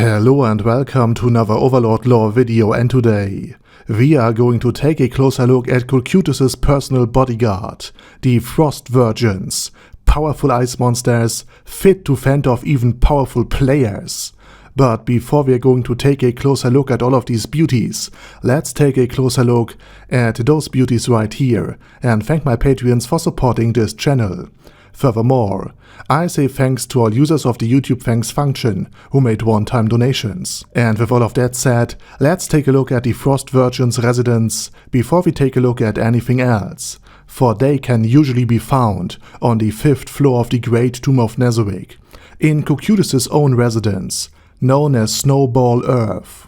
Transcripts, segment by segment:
Hello and welcome to another Overlord lore video, and today we are going to take a closer look at Cocytus' personal bodyguard, the Frost Virgins, powerful ice monsters fit to fend off even powerful players. But before we are going to take a closer look at all of these beauties, let's take a closer look at those beauties right here and thank my Patreons for supporting this channel. Furthermore, I say thanks to all users of the YouTube thanks function who made one-time donations. And with all of that said, let's take a look at the Frost Virgins' residence before we take a look at anything else, for they can usually be found on the 5th floor of the Great Tomb of Nezarec, in Cocytus' own residence, known as Snowball Earth.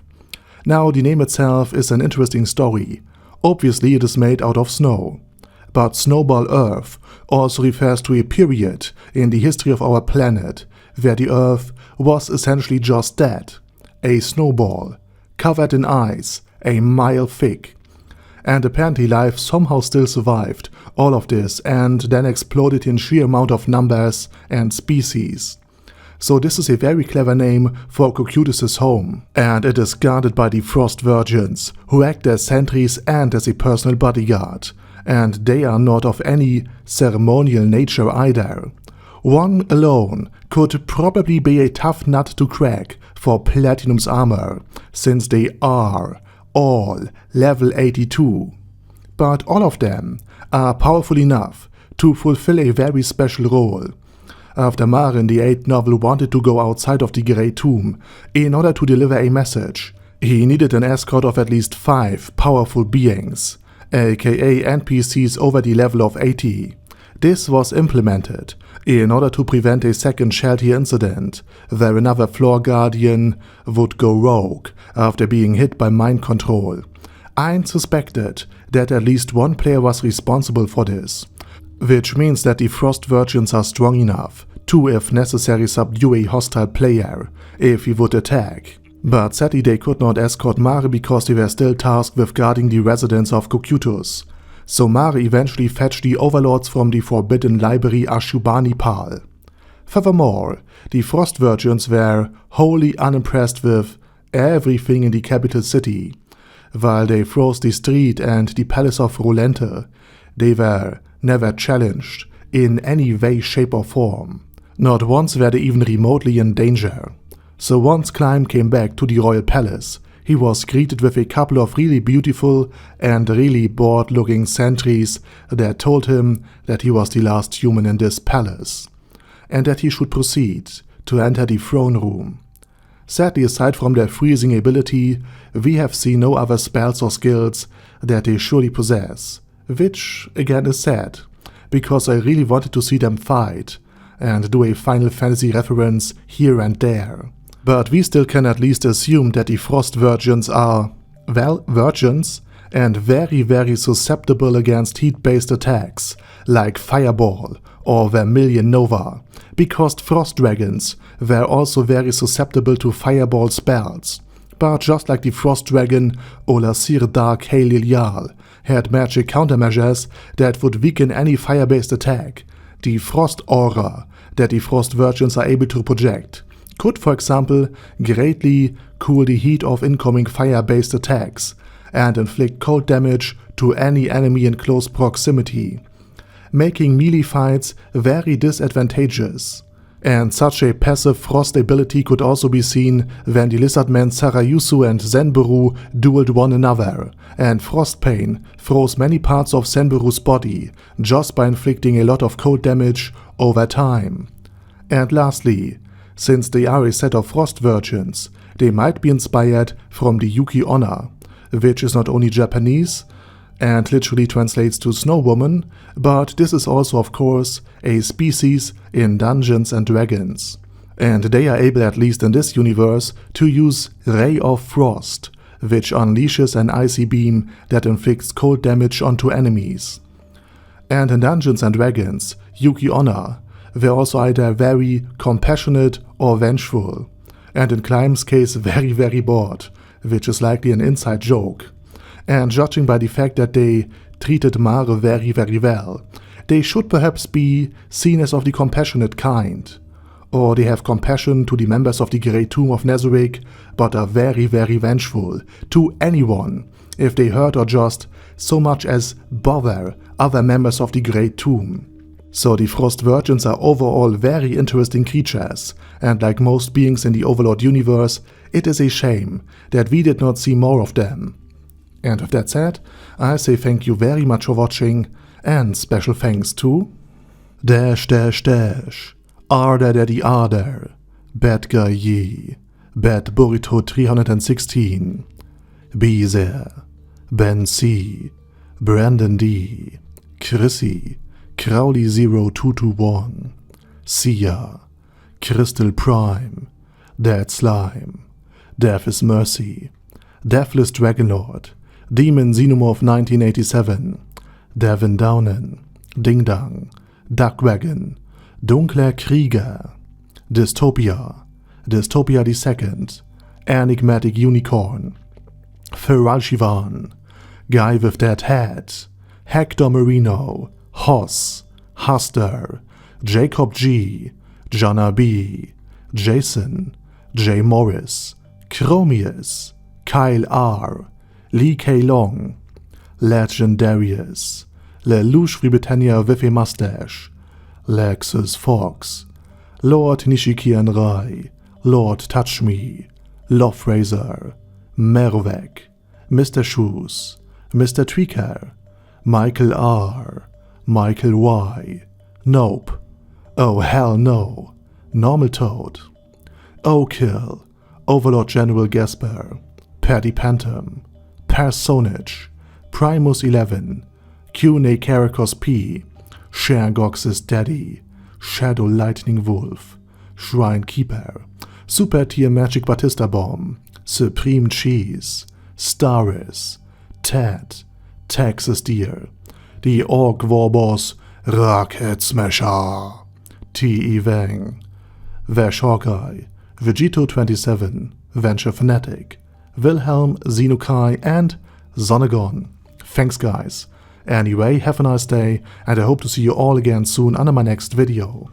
Now, the name itself is an interesting story. Obviously it is made out of snow. But Snowball Earth also refers to a period in the history of our planet where the Earth was essentially just that, a snowball, covered in ice, a mile thick. And apparently life somehow still survived all of this and then exploded in sheer amount of numbers and species. So this is a very clever name for Cocytus' home, and it is guarded by the Frost Virgins, who act as sentries and as a personal bodyguard. And they are not of any ceremonial nature either. One alone could probably be a tough nut to crack for Platinum's armor, since they are all level 82. But all of them are powerful enough to fulfill a very special role. After Mar in the 8th novel wanted to go outside of the Great Tomb in order to deliver a message, he needed an escort of at least 5 powerful beings, aka NPCs over the level of 80. This was implemented in order to prevent a second Sheltier incident, where another floor guardian would go rogue after being hit by mind control. I suspected that at least one player was responsible for this, which means that the Frost Virgins are strong enough to, if necessary, subdue a hostile player if he would attack. But sadly they could not escort Mare because they were still tasked with guarding the residence of Cocytus. So Mare eventually fetched the Overlords from the Forbidden Library Ashurbanipal. Furthermore, the Frost Virgins were wholly unimpressed with everything in the capital city. While they froze the street and the palace of Rolente, they were never challenged in any way, shape or form. Not once were they even remotely in danger. So once Climb came back to the royal palace, he was greeted with a couple of really beautiful and really bored-looking sentries that told him that he was the last human in this palace, and that he should proceed to enter the throne room. Sadly, aside from their freezing ability, we have seen no other spells or skills that they surely possess, which again is sad, because I really wanted to see them fight and do a Final Fantasy reference here and there. But we still can at least assume that the Frost Virgins are, well, virgins, and very susceptible against heat-based attacks, like Fireball or Vermilion Nova, because Frost Dragons were also very susceptible to Fireball spells. But just like the Frost Dragon, Olasir Dark Halil had magic countermeasures that would weaken any fire-based attack, the Frost Aura that the Frost Virgins are able to project could, for example, greatly cool the heat of incoming fire-based attacks and inflict cold damage to any enemy in close proximity, making melee fights very disadvantageous. And such a passive frost ability could also be seen when the lizardmen Sarayusu and Zenburu dueled one another, and Frostpain froze many parts of Zenburu's body just by inflicting a lot of cold damage over time. And lastly, since they are a set of Frost Virgins, they might be inspired from the Yuki Onna, which is not only Japanese and literally translates to Snow Woman, but this is also of course a species in Dungeons and Dragons. And they are able, at least in this universe, to use Ray of Frost, which unleashes an icy beam that inflicts cold damage onto enemies. And in Dungeons and Dragons, Yuki Onna were also either very compassionate or vengeful, and in Climb's case very bored, which is likely an inside joke. And judging by the fact that they treated Mare very well, they should perhaps be seen as of the compassionate kind. or they have compassion to the members of the Great Tomb of Nazarick, but are very vengeful to anyone if they hurt or just so much as bother other members of the Great Tomb. So the Frost Virgins are overall very interesting creatures, and like most beings in the Overlord universe, it is a shame that we did not see more of them. And with that said, I say thank you very much for watching, and special thanks to Arder Daddy Arder, Bad Guy Ye, Bad Burrito 316, Beezer, Ben C, Brandon D, Chrissy, Crowley 0221, Sia, Crystal Prime, Dead Slime, Death is Mercy, Deathless Dragonlord, Demon Xenomorph 1987, Devin Downen, Ding Dang, Duckwagon, Dunkler Krieger, Dystopia, Dystopia II, Enigmatic Unicorn, Feralshivan, Guy with Dead Head, Hector Marino, Hoss, Huster, Jacob G, Jana B, Jason, J. Morris, Chromius, Kyle R, Lee K. Long, Legendarius, Lelouch Britannia with a Mustache, Lexus Fox, Lord Nishikian Rai, Lord Touch Me, Love Razor, Mervek, Mr. Shoes, Mr. Tweaker, Michael R, Michael Y, Nope, Oh Hell No, Normal Toad, O'Kill, Overlord General Gasper, Paddy Pantom, Personage, Primus 11, Q-Ne Caracos P, Shergox's Daddy, Shadow Lightning Wolf, Shrine Keeper, Super Tier Magic Batista Bomb, Supreme Cheese, Staris, Ted, Texas Deer, The Orc Warboss, Rocket Smasher, T.E. Wang, Vash Hawkeye, Vegito 27, Venture Fanatic, Wilhelm, Xenokai, and Zonagon. Thanks guys. Anyway, have a nice day, and I hope to see you all again soon under my next video.